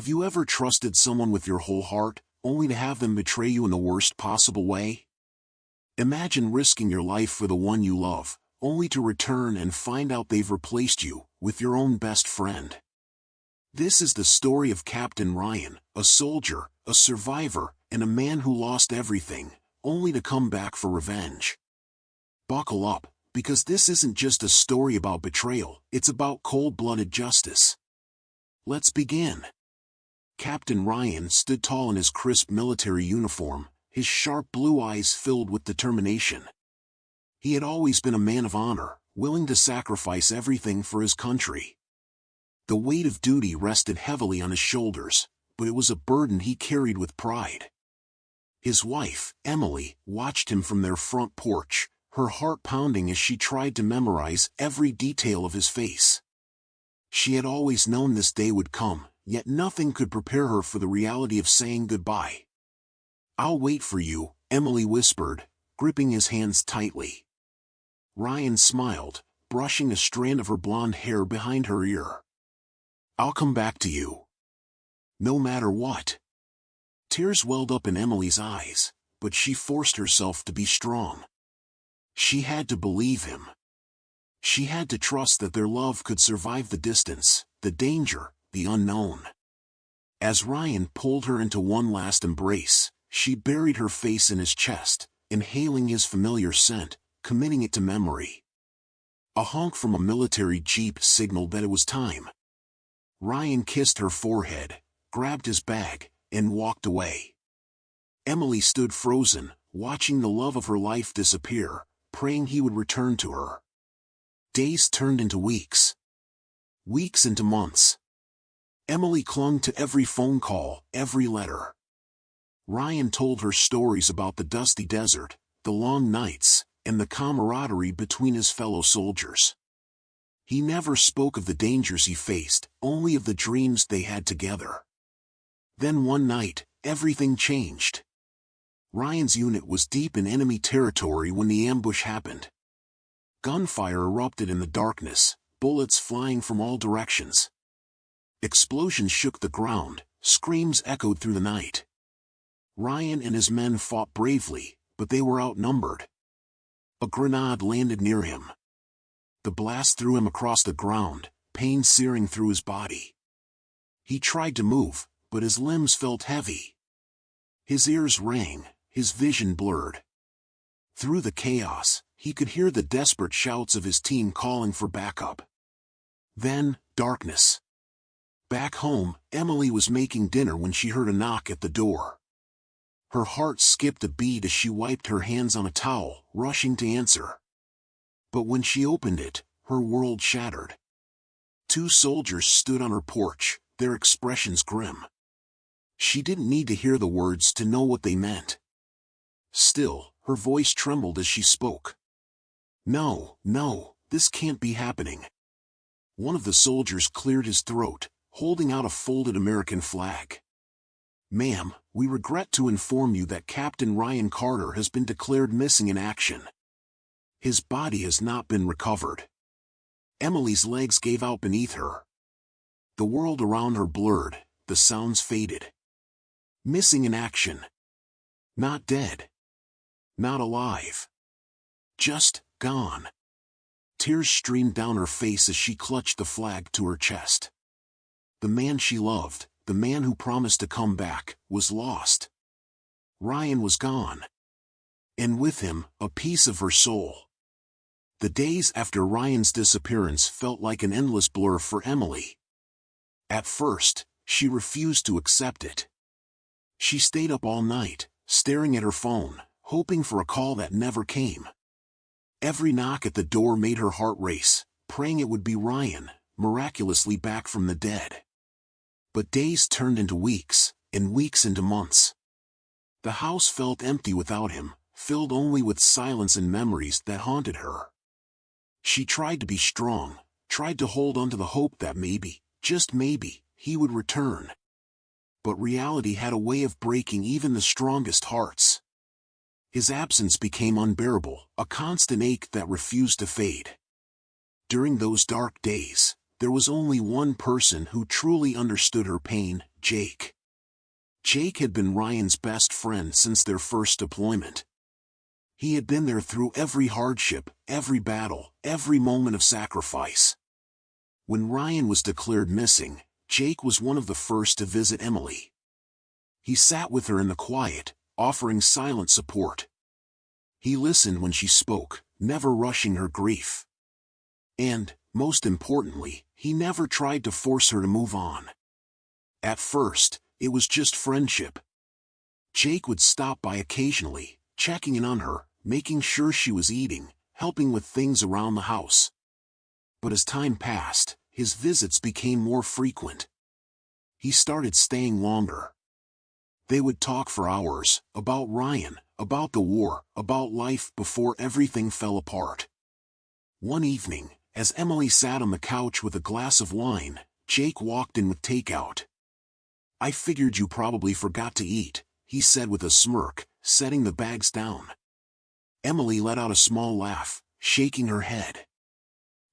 Have you ever trusted someone with your whole heart, only to have them betray you in the worst possible way? Imagine risking your life for the one you love, only to return and find out they've replaced you with your own best friend. This is the story of Captain Ryan, a soldier, a survivor, and a man who lost everything, only to come back for revenge. Buckle up, because this isn't just a story about betrayal, it's about cold-blooded justice. Let's begin. Captain Ryan stood tall in his crisp military uniform, his sharp blue eyes filled with determination. He had always been a man of honor, willing to sacrifice everything for his country. The weight of duty rested heavily on his shoulders, but it was a burden he carried with pride. His wife, Emily, watched him from their front porch, her heart pounding as she tried to memorize every detail of his face. She had always known this day would come, yet nothing could prepare her for the reality of saying goodbye. "I'll wait for you," Emily whispered, gripping his hands tightly. Ryan smiled, brushing a strand of her blonde hair behind her ear. "I'll come back to you. No matter what." Tears welled up in Emily's eyes, but she forced herself to be strong. She had to believe him. She had to trust that their love could survive the distance, the danger, the unknown. As Ryan pulled her into one last embrace, she buried her face in his chest, inhaling his familiar scent, committing it to memory. A honk from a military jeep signaled that it was time. Ryan kissed her forehead, grabbed his bag, and walked away. Emily stood frozen, watching the love of her life disappear, praying he would return to her. Days turned into weeks. Weeks into months. Emily clung to every phone call, every letter. Ryan told her stories about the dusty desert, the long nights, and the camaraderie between his fellow soldiers. He never spoke of the dangers he faced, only of the dreams they had together. Then one night, everything changed. Ryan's unit was deep in enemy territory when the ambush happened. Gunfire erupted in the darkness, bullets flying from all directions. Explosions shook the ground, screams echoed through the night. Ryan and his men fought bravely, but they were outnumbered. A grenade landed near him. The blast threw him across the ground, pain searing through his body. He tried to move, but his limbs felt heavy. His ears rang, his vision blurred. Through the chaos, he could hear the desperate shouts of his team calling for backup. Then, darkness. Back home, Emily was making dinner when she heard a knock at the door. Her heart skipped a beat as she wiped her hands on a towel, rushing to answer. But when she opened it, her world shattered. Two soldiers stood on her porch, their expressions grim. She didn't need to hear the words to know what they meant. Still, her voice trembled as she spoke. "No, no, this can't be happening." One of the soldiers cleared his throat, holding out a folded American flag. "Ma'am, we regret to inform you that Captain Ryan Carter has been declared missing in action. His body has not been recovered." Emily's legs gave out beneath her. The world around her blurred, the sounds faded. Missing in action. Not dead. Not alive. Just gone. Tears streamed down her face as she clutched the flag to her chest. The man she loved, the man who promised to come back, was lost. Ryan was gone. And with him, a piece of her soul. The days after Ryan's disappearance felt like an endless blur for Emily. At first, she refused to accept it. She stayed up all night, staring at her phone, hoping for a call that never came. Every knock at the door made her heart race, praying it would be Ryan, miraculously back from the dead. But days turned into weeks, and weeks into months. The house felt empty without him, filled only with silence and memories that haunted her. She tried to be strong, tried to hold on to the hope that maybe, just maybe, he would return. But reality had a way of breaking even the strongest hearts. His absence became unbearable, a constant ache that refused to fade. During those dark days, There was only one person who truly understood her pain, Jake. Jake had been Ryan's best friend since their first deployment. He had been there through every hardship, every battle, every moment of sacrifice. When Ryan was declared missing, Jake was one of the first to visit Emily. He sat with her in the quiet, offering silent support. He listened when she spoke, never rushing her grief. And, most importantly, he never tried to force her to move on. At first, it was just friendship. Jake would stop by occasionally, checking in on her, making sure she was eating, helping with things around the house. But as time passed, his visits became more frequent. He started staying longer. They would talk for hours, about Ryan, about the war, about life before everything fell apart. One evening, as Emily sat on the couch with a glass of wine, Jake walked in with takeout. "I figured you probably forgot to eat," he said with a smirk, setting the bags down. Emily let out a small laugh, shaking her head.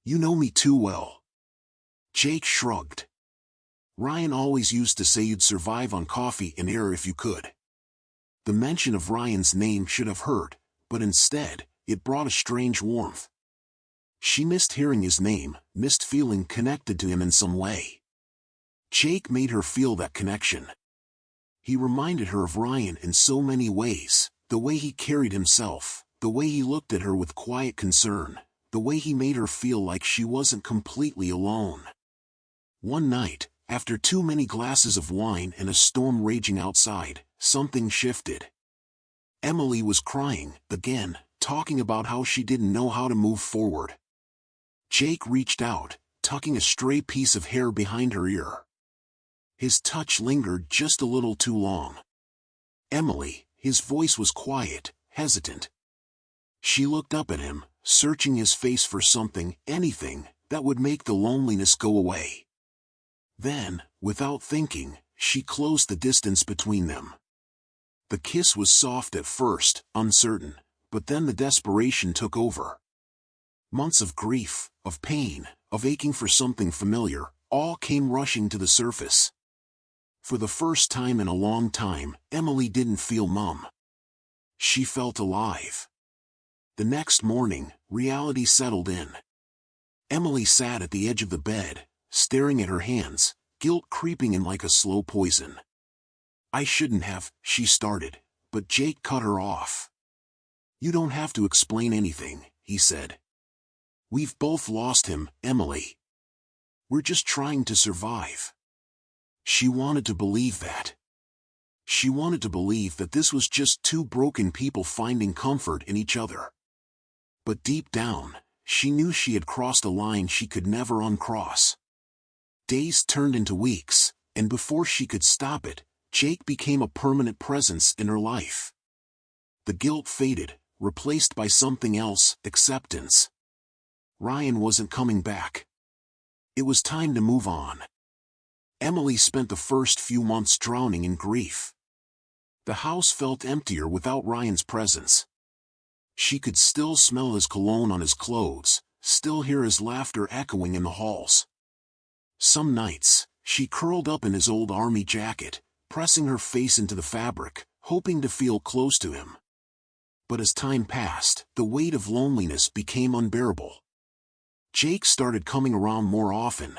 "You know me too well." Jake shrugged. "Ryan always used to say you'd survive on coffee and air if you could." The mention of Ryan's name should have hurt, but instead, it brought a strange warmth. She missed hearing his name, missed feeling connected to him in some way. Jake made her feel that connection. He reminded her of Ryan in so many ways, the way he carried himself, the way he looked at her with quiet concern, the way he made her feel like she wasn't completely alone. One night, after too many glasses of wine and a storm raging outside, something shifted. Emily was crying, again, talking about how she didn't know how to move forward. Jake reached out, tucking a stray piece of hair behind her ear. His touch lingered just a little too long. "Emily," his voice was quiet, hesitant. She looked up at him, searching his face for something, anything, that would make the loneliness go away. Then, without thinking, she closed the distance between them. The kiss was soft at first, uncertain, but then the desperation took over. Months of grief, of pain, of aching for something familiar, all came rushing to the surface. For the first time in a long time, Emily didn't feel numb. She felt alive. The next morning, reality settled in. Emily sat at the edge of the bed, staring at her hands, guilt creeping in like a slow poison. "I shouldn't have," she started, but Jake cut her off. "You don't have to explain anything," he said. "We've both lost him, Emily. We're just trying to survive." She wanted to believe that. She wanted to believe that this was just two broken people finding comfort in each other. But deep down, she knew she had crossed a line she could never uncross. Days turned into weeks, and before she could stop it, Jake became a permanent presence in her life. The guilt faded, replaced by something else, acceptance. Ryan wasn't coming back. It was time to move on. Emily spent the first few months drowning in grief. The house felt emptier without Ryan's presence. She could still smell his cologne on his clothes, still hear his laughter echoing in the halls. Some nights, she curled up in his old army jacket, pressing her face into the fabric, hoping to feel close to him. But as time passed, the weight of loneliness became unbearable. Jake started coming around more often.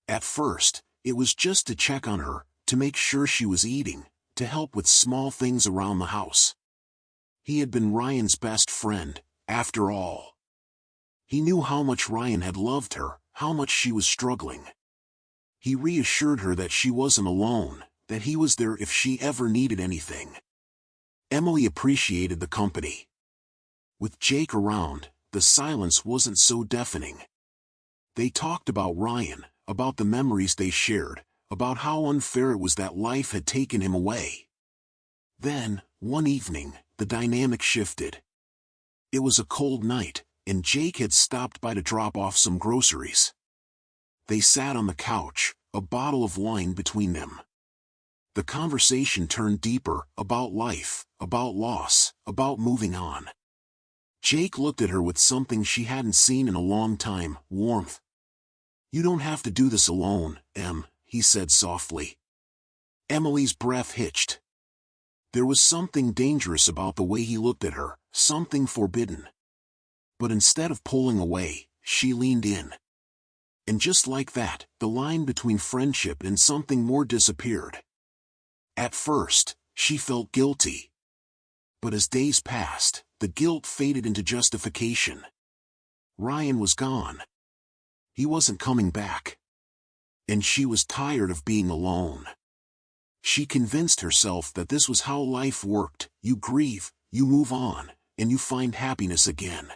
At first, it was just to check on her, to make sure she was eating, to help with small things around the house. He had been Ryan's best friend, after all. He knew how much Ryan had loved her, how much she was struggling. He reassured her that she wasn't alone, that he was there if she ever needed anything. Emily appreciated the company. With Jake around, the silence wasn't so deafening. They talked about Ryan, about the memories they shared, about how unfair it was that life had taken him away. Then, one evening, the dynamic shifted. It was a cold night, and Jake had stopped by to drop off some groceries. They sat on the couch, a bottle of wine between them. The conversation turned deeper, about life, about loss, about moving on. Jake looked at her with something she hadn't seen in a long time, warmth. "You don't have to do this alone, Em," he said softly. Emily's breath hitched. There was something dangerous about the way he looked at her, something forbidden. But instead of pulling away, she leaned in. And just like that, the line between friendship and something more disappeared. At first, she felt guilty. But as days passed, the guilt faded into justification. Ryan was gone. He wasn't coming back. And she was tired of being alone. She convinced herself that this was how life worked: you grieve, you move on, and you find happiness again.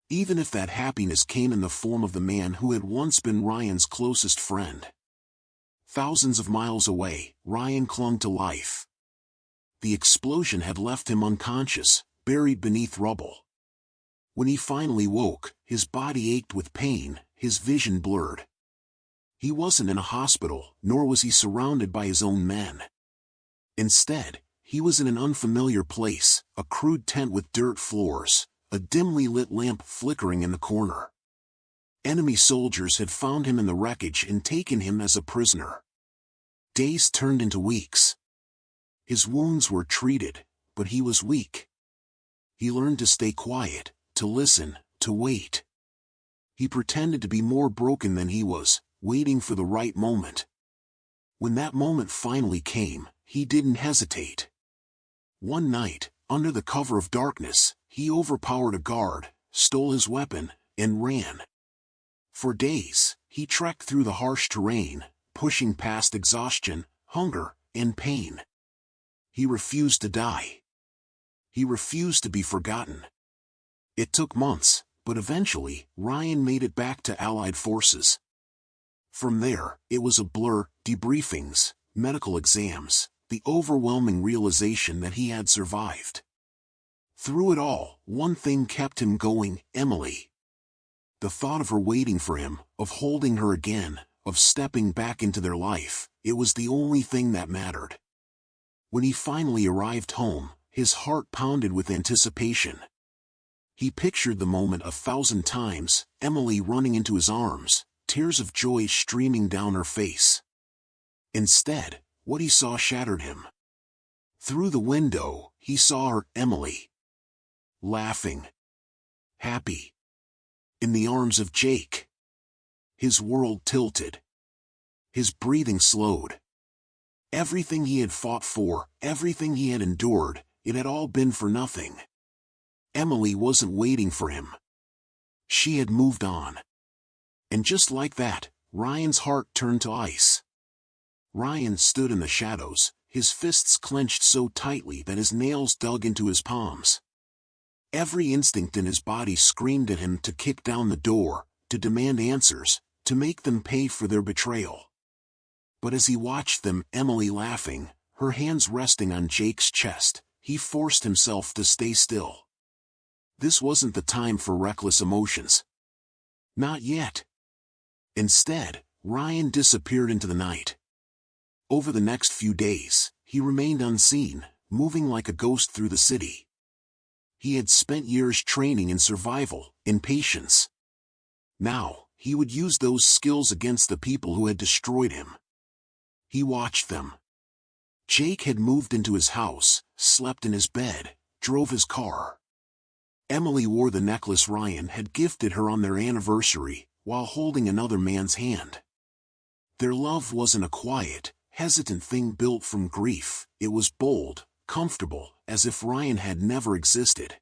Even if that happiness came in the form of the man who had once been Ryan's closest friend. Thousands of miles away, Ryan clung to life. The explosion had left him unconscious, buried beneath rubble. When he finally woke, his body ached with pain, his vision blurred. He wasn't in a hospital, nor was he surrounded by his own men. Instead, he was in an unfamiliar place, a crude tent with dirt floors, a dimly lit lamp flickering in the corner. Enemy soldiers had found him in the wreckage and taken him as a prisoner. Days turned into weeks. His wounds were treated, but he was weak. He learned to stay quiet, to listen, to wait. He pretended to be more broken than he was, waiting for the right moment. When that moment finally came, he didn't hesitate. One night, under the cover of darkness, he overpowered a guard, stole his weapon, and ran. For days, he trekked through the harsh terrain, pushing past exhaustion, hunger, and pain. He refused to die. He refused to be forgotten. It took months, but eventually, Ryan made it back to Allied forces. From there, it was a blur: debriefings, medical exams, the overwhelming realization that he had survived. Through it all, one thing kept him going: Emily. The thought of her waiting for him, of holding her again, of stepping back into their life, it was the only thing that mattered. When he finally arrived home, his heart pounded with anticipation. He pictured the moment 1,000 times: Emily running into his arms, tears of joy streaming down her face. Instead, what he saw shattered him. Through the window, he saw her, Emily. Laughing. Happy. In the arms of Jake. His world tilted. His breathing slowed. Everything he had fought for, everything he had endured, it had all been for nothing. Emily wasn't waiting for him. She had moved on. And just like that, Ryan's heart turned to ice. Ryan stood in the shadows, his fists clenched so tightly that his nails dug into his palms. Every instinct in his body screamed at him to kick down the door, to demand answers, to make them pay for their betrayal. But as he watched them, Emily laughing, her hands resting on Jake's chest, he forced himself to stay still. This wasn't the time for reckless emotions. Not yet. Instead, Ryan disappeared into the night. Over the next few days, he remained unseen, moving like a ghost through the city. He had spent years training in survival, in patience. Now, he would use those skills against the people who had destroyed him. He watched them. Jake had moved into his house, slept in his bed, drove his car. Emily wore the necklace Ryan had gifted her on their anniversary, while holding another man's hand. Their love wasn't a quiet, hesitant thing built from grief. It was bold, comfortable, as if Ryan had never existed.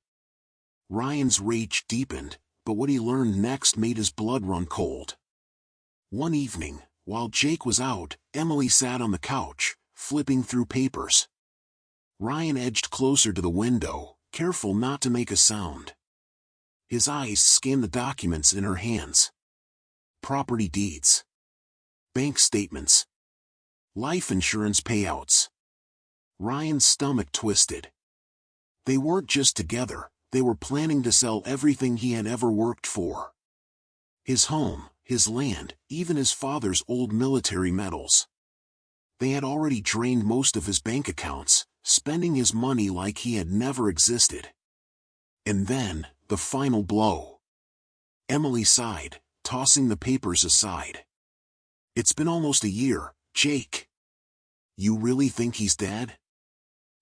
Ryan's rage deepened, but what he learned next made his blood run cold. One evening, while Jake was out, Emily sat on the couch, flipping through papers. Ryan edged closer to the window, careful not to make a sound. His eyes scanned the documents in her hands. Property deeds. Bank statements. Life insurance payouts. Ryan's stomach twisted. They weren't just together, they were planning to sell everything he had ever worked for. His home, his land, even his father's old military medals. They had already drained most of his bank accounts, spending his money like he had never existed. And then, the final blow. Emily sighed, tossing the papers aside. "It's been almost a year, Jake. You really think he's dead?"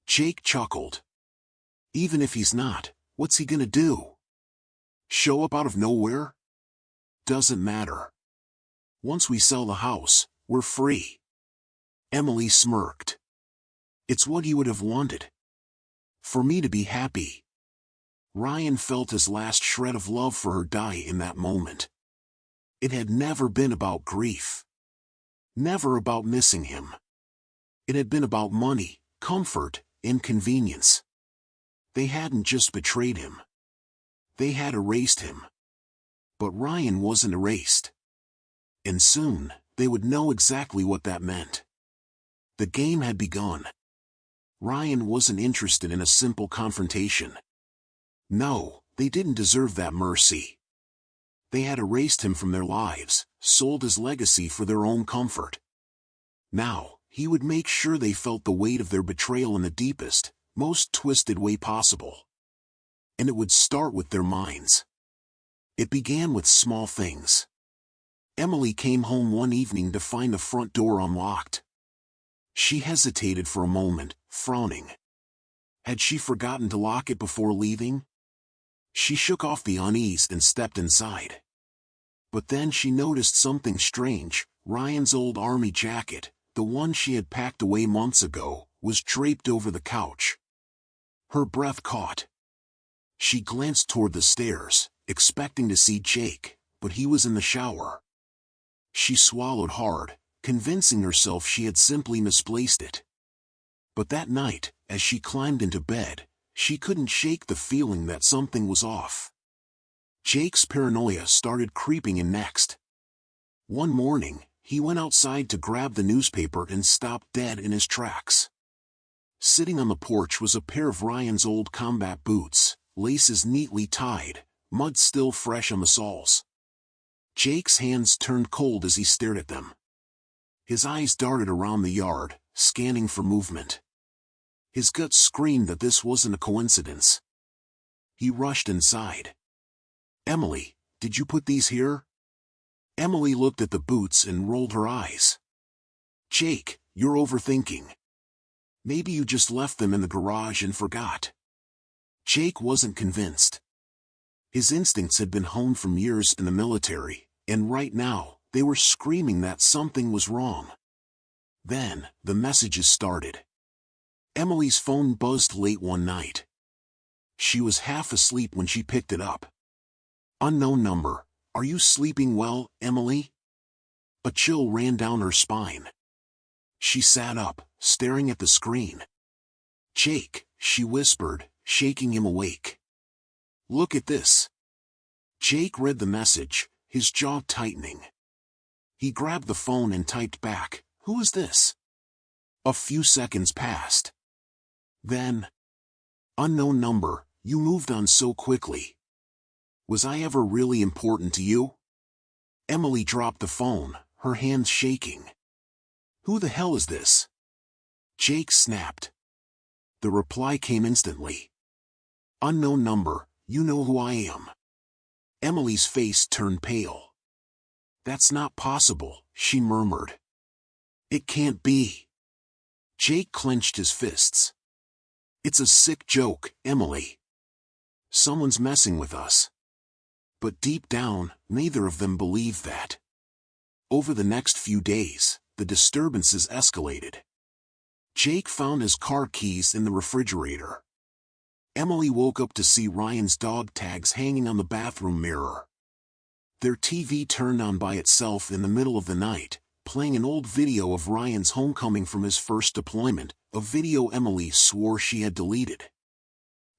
Jake chuckled. "Even if he's not, what's he gonna do? Show up out of nowhere? Doesn't matter. Once we sell the house, we're free." Emily smirked. "It's what you would have wanted. For me to be happy." Ryan felt his last shred of love for her die in that moment. It had never been about grief. Never about missing him. It had been about money, comfort, and convenience. They hadn't just betrayed him. They had erased him. But Ryan wasn't erased. And soon, they would know exactly what that meant. The game had begun. Ryan wasn't interested in a simple confrontation. No, they didn't deserve that mercy. They had erased him from their lives, sold his legacy for their own comfort. Now, he would make sure they felt the weight of their betrayal in the deepest, most twisted way possible. And it would start with their minds. It began with small things. Emily came home one evening to find the front door unlocked. She hesitated for a moment, frowning. Had she forgotten to lock it before leaving? She shook off the unease and stepped inside. But then she noticed something strange. Ryan's old army jacket, the one she had packed away months ago, was draped over the couch. Her breath caught. She glanced toward the stairs, expecting to see Jake, but he was in the shower. She swallowed hard, convincing herself she had simply misplaced it. But that night, as she climbed into bed, she couldn't shake the feeling that something was off. Jake's paranoia started creeping in next. One morning, he went outside to grab the newspaper and stopped dead in his tracks. Sitting on the porch was a pair of Ryan's old combat boots, laces neatly tied, mud still fresh on the soles. Jake's hands turned cold as he stared at them. His eyes darted around the yard, scanning for movement. His gut screamed that this wasn't a coincidence. He rushed inside. "Emily, did you put these here?" Emily looked at the boots and rolled her eyes. "Jake, you're overthinking. Maybe you just left them in the garage and forgot." Jake wasn't convinced. His instincts had been honed from years in the military, and right now, they were screaming that something was wrong. Then, the messages started. Emily's phone buzzed late one night. She was half asleep when she picked it up. "Unknown number. Are you sleeping well, Emily?" A chill ran down her spine. She sat up, staring at the screen. "Jake," she whispered, shaking him awake. "Look at this." Jake read the message, his jaw tightening. He grabbed the phone and typed back, "Who is this?" A few seconds passed. Then, "Unknown number, you moved on so quickly. Was I ever really important to you?" Emily dropped the phone, her hands shaking. "Who the hell is this?" Jake snapped. The reply came instantly. "Unknown number, you know who I am." Emily's face turned pale. "That's not possible," she murmured. "It can't be." Jake clenched his fists. "It's a sick joke, Emily. Someone's messing with us." But deep down, neither of them believed that. Over the next few days, the disturbances escalated. Jake found his car keys in the refrigerator. Emily woke up to see Ryan's dog tags hanging on the bathroom mirror. Their TV turned on by itself in the middle of the night, playing an old video of Ryan's homecoming from his first deployment, a video Emily swore she had deleted.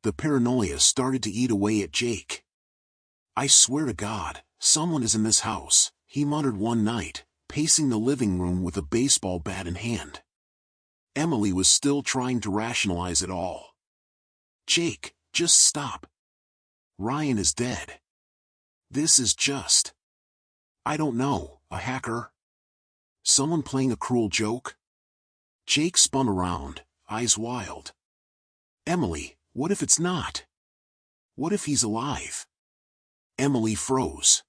The paranoia started to eat away at Jake. "I swear to God, someone is in this house," he muttered one night, pacing the living room with a baseball bat in hand. Emily was still trying to rationalize it all. "Jake, just stop. Ryan is dead. This is just, I don't know, a hacker? Someone playing a cruel joke?" Jake spun around, eyes wild. "Emily, what if it's not? What if he's alive?" Emily froze.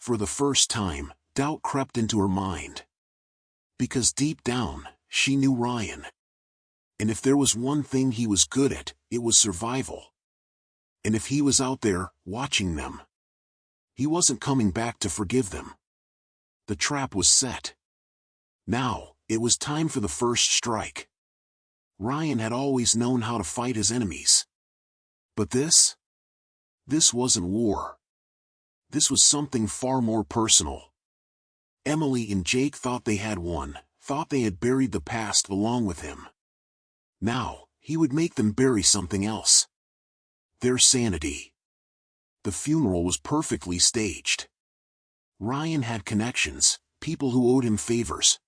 For the first time, doubt crept into her mind. Because deep down, she knew Ryan. And if there was one thing he was good at, it was survival. And if he was out there, watching them, he wasn't coming back to forgive them. The trap was set. Now, it was time for the first strike. Ryan had always known how to fight his enemies. But this wasn't war. This was something far more personal. Emily and Jake thought they had won, thought they had buried the past along with him. Now, he would make them bury something else. Their sanity. The funeral was perfectly staged. Ryan had connections, people who owed him favors.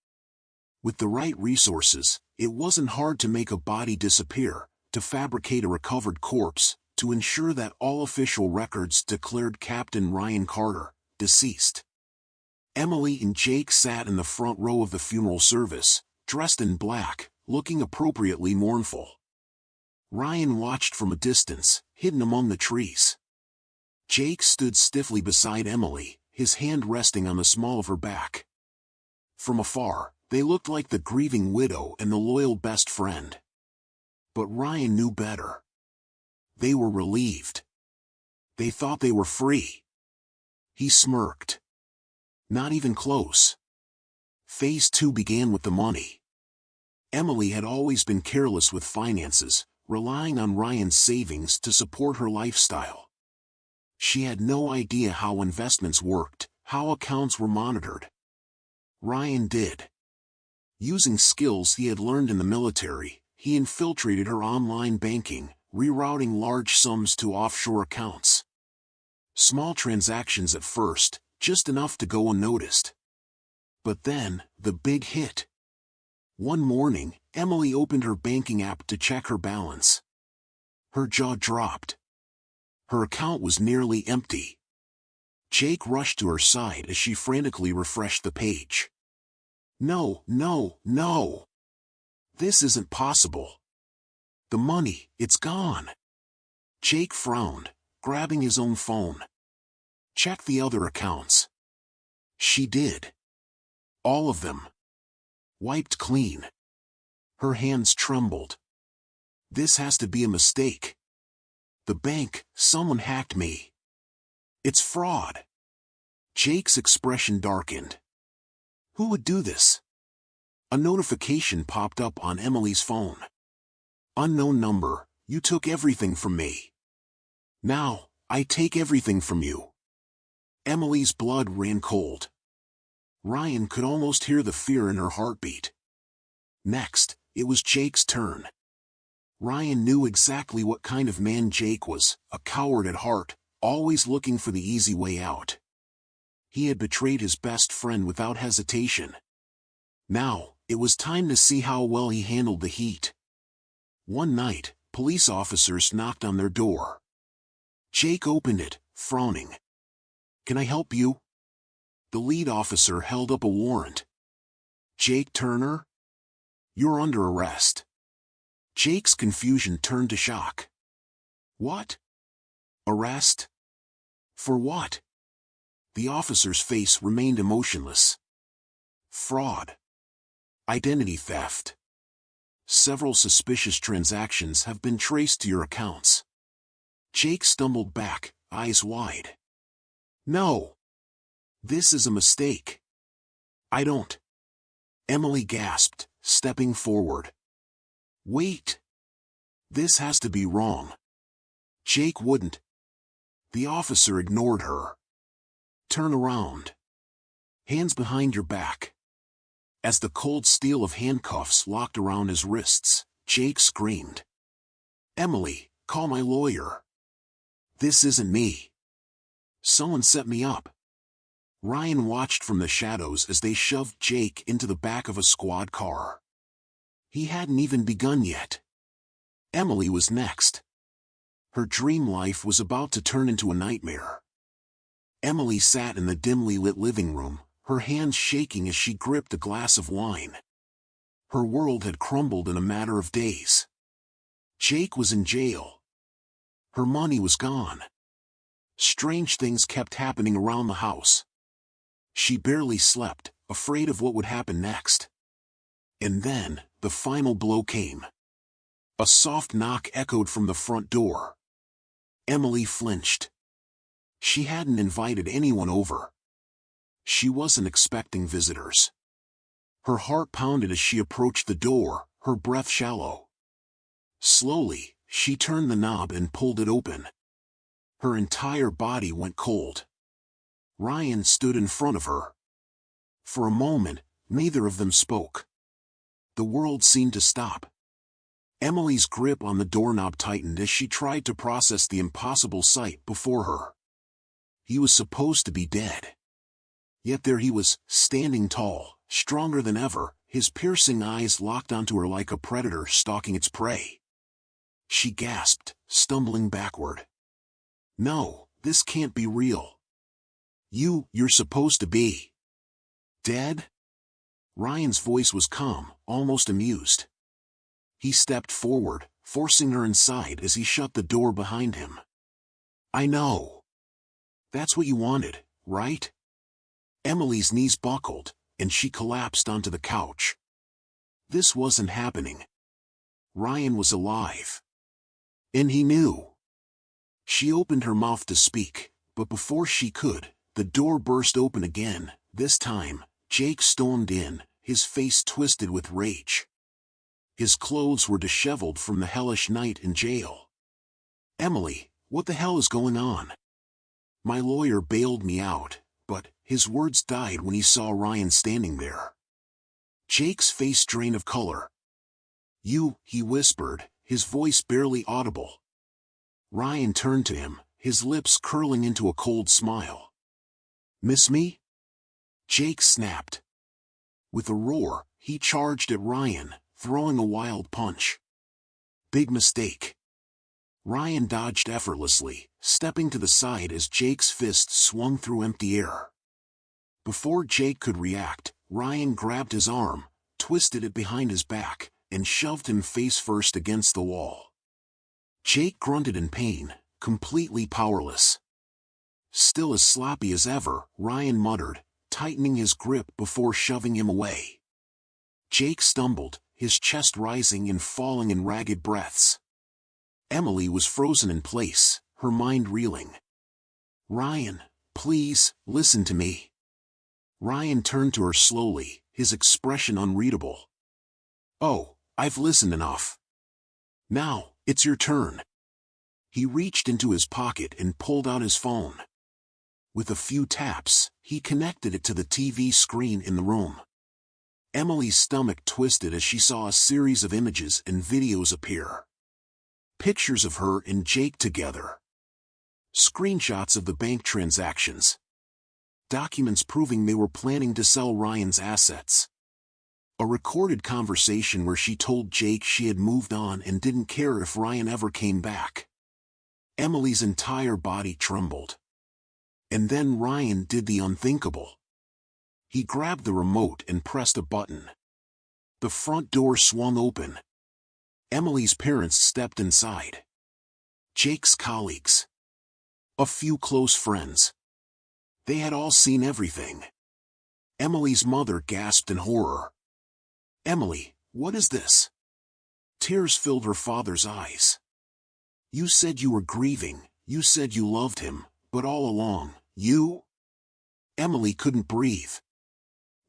With the right resources, it wasn't hard to make a body disappear, to fabricate a recovered corpse, to ensure that all official records declared Captain Ryan Carter deceased. Emily and Jake sat in the front row of the funeral service, dressed in black, looking appropriately mournful. Ryan watched from a distance, hidden among the trees. Jake stood stiffly beside Emily, his hand resting on the small of her back. From afar, they looked like the grieving widow and the loyal best friend. But Ryan knew better. They were relieved. They thought they were free. He smirked. Not even close. Phase 2 began with the money. Emily had always been careless with finances, relying on Ryan's savings to support her lifestyle. She had no idea how investments worked, how accounts were monitored. Ryan did. Using skills he had learned in the military, he infiltrated her online banking, rerouting large sums to offshore accounts. Small transactions at first, just enough to go unnoticed. But then, the big hit. One morning, Emily opened her banking app to check her balance. Her jaw dropped. Her account was nearly empty. Jake rushed to her side as she frantically refreshed the page. No, no, no. This isn't possible. The money, it's gone. Jake frowned, grabbing his own phone. Check the other accounts. She did. All of them. Wiped clean. Her hands trembled. This has to be a mistake. The bank, someone hacked me. It's fraud. Jake's expression darkened. Who would do this? A notification popped up on Emily's phone. Unknown number, you took everything from me. Now, I take everything from you. Emily's blood ran cold. Ryan could almost hear the fear in her heartbeat. Next, it was Jake's turn. Ryan knew exactly what kind of man Jake was, a coward at heart, always looking for the easy way out. He had betrayed his best friend without hesitation. Now, it was time to see how well he handled the heat. One night, police officers knocked on their door. Jake opened it, frowning. Can I help you? The lead officer held up a warrant. Jake Turner? You're under arrest. Jake's confusion turned to shock. What? Arrest? For what? The officer's face remained emotionless. Fraud. Identity theft. Several suspicious transactions have been traced to your accounts. Jake stumbled back, eyes wide. No. This is a mistake. I don't. Emily gasped, stepping forward. Wait. This has to be wrong. Jake wouldn't. The officer ignored her. Turn around. Hands behind your back. As the cold steel of handcuffs locked around his wrists, Jake screamed. Emily, call my lawyer. This isn't me. Someone set me up. Ryan watched from the shadows as they shoved Jake into the back of a squad car. He hadn't even begun yet. Emily was next. Her dream life was about to turn into a nightmare. Emily sat in the dimly lit living room, her hands shaking as she gripped a glass of wine. Her world had crumbled in a matter of days. Jake was in jail. Her money was gone. Strange things kept happening around the house. She barely slept, afraid of what would happen next. And then, the final blow came. A soft knock echoed from the front door. Emily flinched. She hadn't invited anyone over. She wasn't expecting visitors. Her heart pounded as she approached the door, her breath shallow. Slowly, she turned the knob and pulled it open. Her entire body went cold. Ryan stood in front of her. For a moment, neither of them spoke. The world seemed to stop. Emily's grip on the doorknob tightened as she tried to process the impossible sight before her. He was supposed to be dead. Yet there he was, standing tall, stronger than ever, his piercing eyes locked onto her like a predator stalking its prey. She gasped, stumbling backward. No, this can't be real. You're supposed to be dead? Ryan's voice was calm, almost amused. He stepped forward, forcing her inside as he shut the door behind him. I know. That's what you wanted, right? Emily's knees buckled, and she collapsed onto the couch. This wasn't happening. Ryan was alive. And he knew. She opened her mouth to speak, but before she could, the door burst open again. This time, Jake stormed in, his face twisted with rage. His clothes were disheveled from the hellish night in jail. Emily, what the hell is going on? My lawyer bailed me out, but his words died when he saw Ryan standing there. Jake's face drained of color. He whispered, his voice barely audible. Ryan turned to him, his lips curling into a cold smile. Miss me? Jake snapped. With a roar, he charged at Ryan, throwing a wild punch. Big mistake. Ryan dodged effortlessly, stepping to the side as Jake's fist swung through empty air. Before Jake could react, Ryan grabbed his arm, twisted it behind his back, and shoved him face first against the wall. Jake grunted in pain, completely powerless. Still as sloppy as ever, Ryan muttered, tightening his grip before shoving him away. Jake stumbled, his chest rising and falling in ragged breaths. Emily was frozen in place, her mind reeling. Ryan, please, listen to me. Ryan turned to her slowly, his expression unreadable. Oh, I've listened enough. Now, it's your turn. He reached into his pocket and pulled out his phone. With a few taps, he connected it to the TV screen in the room. Emily's stomach twisted as she saw a series of images and videos appear. Pictures of her and Jake together. Screenshots of the bank transactions. Documents proving they were planning to sell Ryan's assets. A recorded conversation where she told Jake she had moved on and didn't care if Ryan ever came back. Emily's entire body trembled. And then Ryan did the unthinkable. He grabbed the remote and pressed a button. The front door swung open. Emily's parents stepped inside. Jake's colleagues. A few close friends. They had all seen everything. Emily's mother gasped in horror. Emily, what is this? Tears filled her father's eyes. You said you were grieving, you said you loved him, but all along, you? Emily couldn't breathe.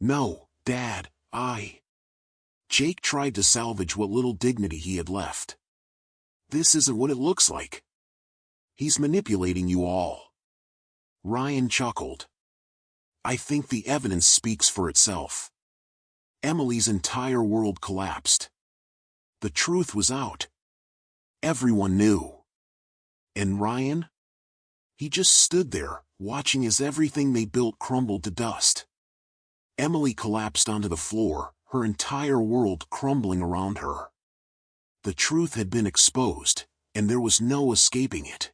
No, Dad, Jake tried to salvage what little dignity he had left. This isn't what it looks like. He's manipulating you all. Ryan chuckled. I think the evidence speaks for itself. Emily's entire world collapsed. The truth was out. Everyone knew. And Ryan? He just stood there, watching as everything they built crumbled to dust. Emily collapsed onto the floor, her entire world crumbling around her. The truth had been exposed, and there was no escaping it.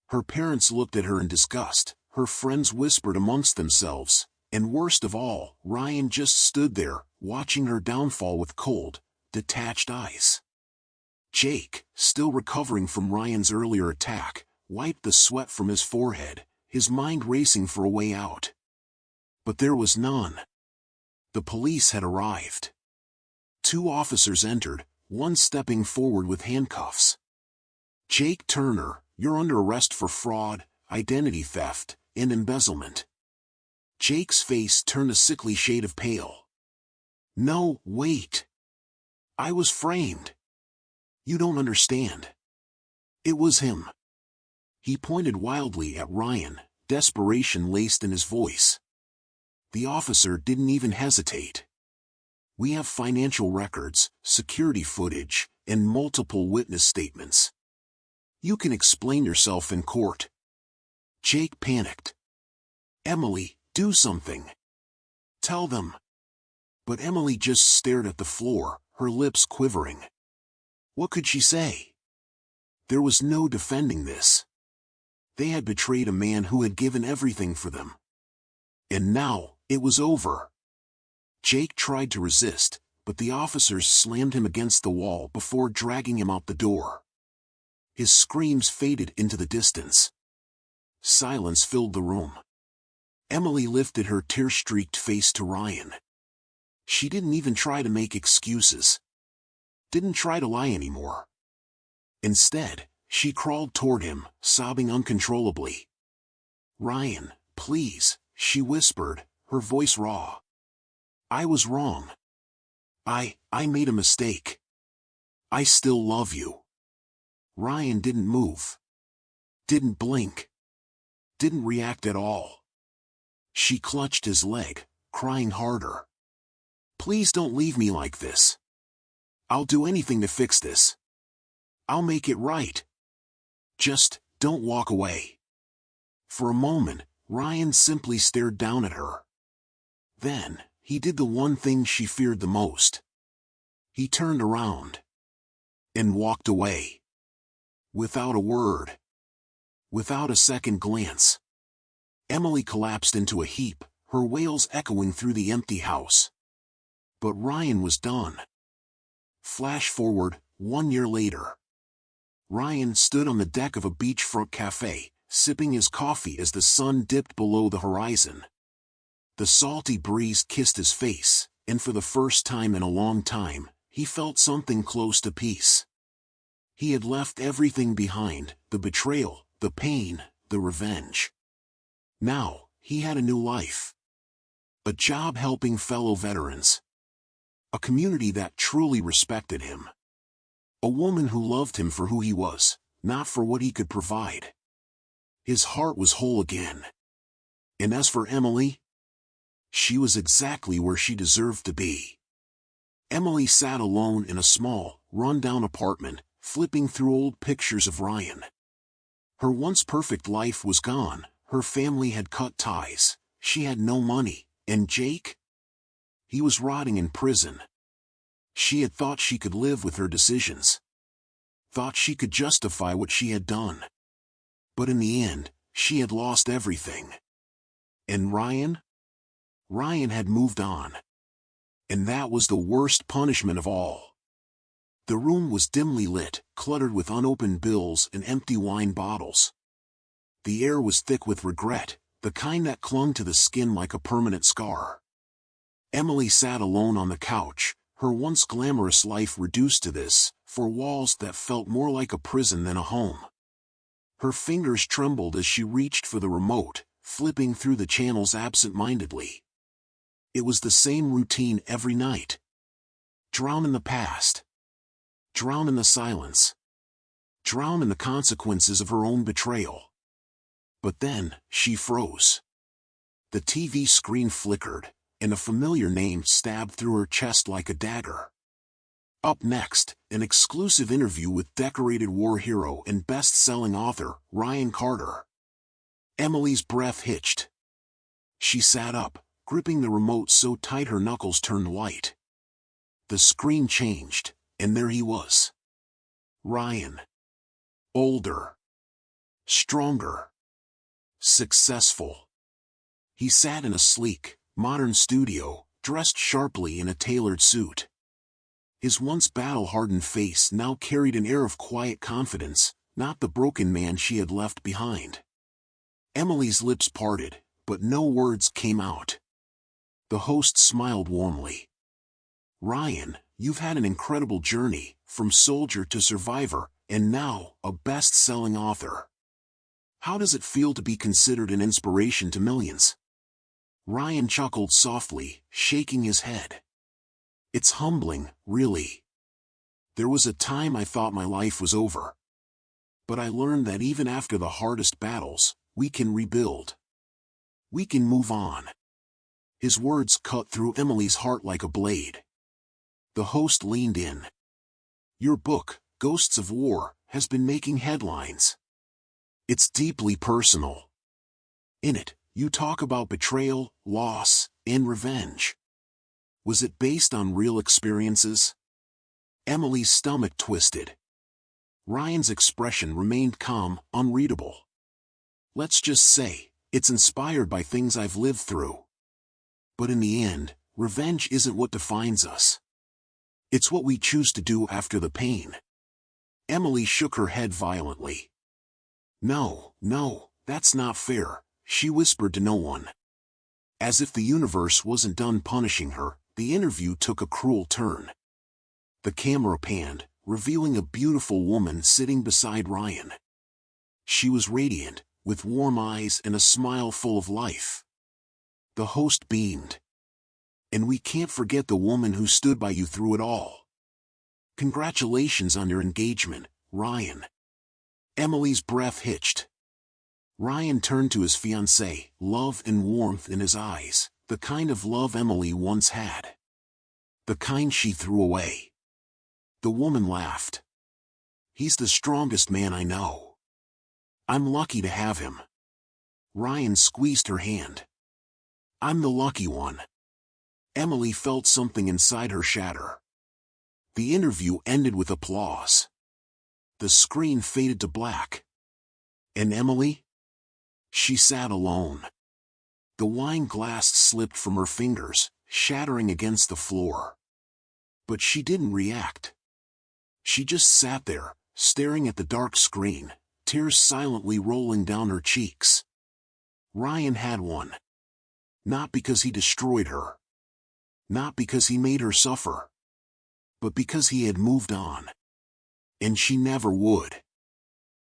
Her parents looked at her in disgust, her friends whispered amongst themselves, and worst of all, Ryan just stood there, watching her downfall with cold, detached eyes. Jake, still recovering from Ryan's earlier attack, wiped the sweat from his forehead, his mind racing for a way out. But there was none. The police had arrived. 2 officers entered, one stepping forward with handcuffs. "Jake Turner, you're under arrest for fraud, identity theft, and embezzlement." Jake's face turned a sickly shade of pale. "No, wait. I was framed. You don't understand. It was him." He pointed wildly at Ryan, desperation laced in his voice. The officer didn't even hesitate. "We have financial records, security footage, and multiple witness statements. You can explain yourself in court." Jake panicked. "Emily, do something. Tell them." But Emily just stared at the floor, her lips quivering. What could she say? There was no defending this. They had betrayed a man who had given everything for them. And now, it was over. Jake tried to resist, but the officers slammed him against the wall before dragging him out the door. His screams faded into the distance. Silence filled the room. Emily lifted her tear-streaked face to Ryan. She didn't even try to make excuses. Didn't try to lie anymore. Instead, she crawled toward him, sobbing uncontrollably. "Ryan, please," she whispered, her voice raw. "I was wrong. I made a mistake. I still love you." Ryan didn't move. Didn't blink. Didn't react at all. She clutched his leg, crying harder. "Please don't leave me like this. I'll do anything to fix this. I'll make it right. Just, don't walk away." For a moment, Ryan simply stared down at her. Then, he did the one thing she feared the most. He turned around. And walked away. Without a word. Without a second glance. Emily collapsed into a heap, her wails echoing through the empty house. But Ryan was done. Flash forward, 1 year later. Ryan stood on the deck of a beachfront cafe, sipping his coffee as the sun dipped below the horizon. The salty breeze kissed his face, and for the first time in a long time, he felt something close to peace. He had left everything behind, the betrayal, the pain, the revenge. Now, he had a new life. A job helping fellow veterans. A community that truly respected him. A woman who loved him for who he was, not for what he could provide. His heart was whole again. And as for Emily, she was exactly where she deserved to be. Emily sat alone in a small, run-down apartment, flipping through old pictures of Ryan. Her once perfect life was gone, her family had cut ties, she had no money, and Jake? He was rotting in prison. She had thought she could live with her decisions. Thought she could justify what she had done. But in the end, she had lost everything. And Ryan? Ryan had moved on. And that was the worst punishment of all. The room was dimly lit, cluttered with unopened bills and empty wine bottles. The air was thick with regret, the kind that clung to the skin like a permanent scar. Emily sat alone on the couch, her once glamorous life reduced to this, four walls that felt more like a prison than a home. Her fingers trembled as she reached for the remote, flipping through the channels absent-mindedly. It was the same routine every night. Drown in the past. Drown in the silence. Drown in the consequences of her own betrayal. But then, she froze. The TV screen flickered, and a familiar name stabbed through her chest like a dagger. Up next, an exclusive interview with decorated war hero and best-selling author, Ryan Carter. Emily's breath hitched. She sat up, gripping the remote so tight her knuckles turned white. The screen changed, and there he was. Ryan. Older. Stronger. Successful. He sat in a sleek, modern studio, dressed sharply in a tailored suit. His once battle-hardened face now carried an air of quiet confidence, not the broken man she had left behind. Emily's lips parted, but no words came out. The host smiled warmly. Ryan, you've had an incredible journey, from soldier to survivor, and now, a best-selling author. How does it feel to be considered an inspiration to millions? Ryan chuckled softly, shaking his head. It's humbling, really. There was a time I thought my life was over. But I learned that even after the hardest battles, we can rebuild. We can move on. His words cut through Emily's heart like a blade. The host leaned in. Your book, Ghosts of War, has been making headlines. It's deeply personal. In it, you talk about betrayal, loss, and revenge. Was it based on real experiences? Emily's stomach twisted. Ryan's expression remained calm, unreadable. Let's just say, it's inspired by things I've lived through. But in the end, revenge isn't what defines us. It's what we choose to do after the pain. Emily shook her head violently. No, that's not fair, she whispered to no one. As if the universe wasn't done punishing her, the interview took a cruel turn. The camera panned, revealing a beautiful woman sitting beside Ryan. She was radiant, with warm eyes and a smile full of life. The host beamed. And we can't forget the woman who stood by you through it all. Congratulations on your engagement, Ryan. Emily's breath hitched. Ryan turned to his fiancée, love and warmth in his eyes, the kind of love Emily once had. The kind she threw away. The woman laughed. He's the strongest man I know. I'm lucky to have him. Ryan squeezed her hand. I'm the lucky one. Emily felt something inside her shatter. The interview ended with applause. The screen faded to black. And Emily? She sat alone. The wine glass slipped from her fingers, shattering against the floor. But she didn't react. She just sat there, staring at the dark screen, tears silently rolling down her cheeks. Ryan had won. Not because he destroyed her. Not because he made her suffer. But because he had moved on. And she never would.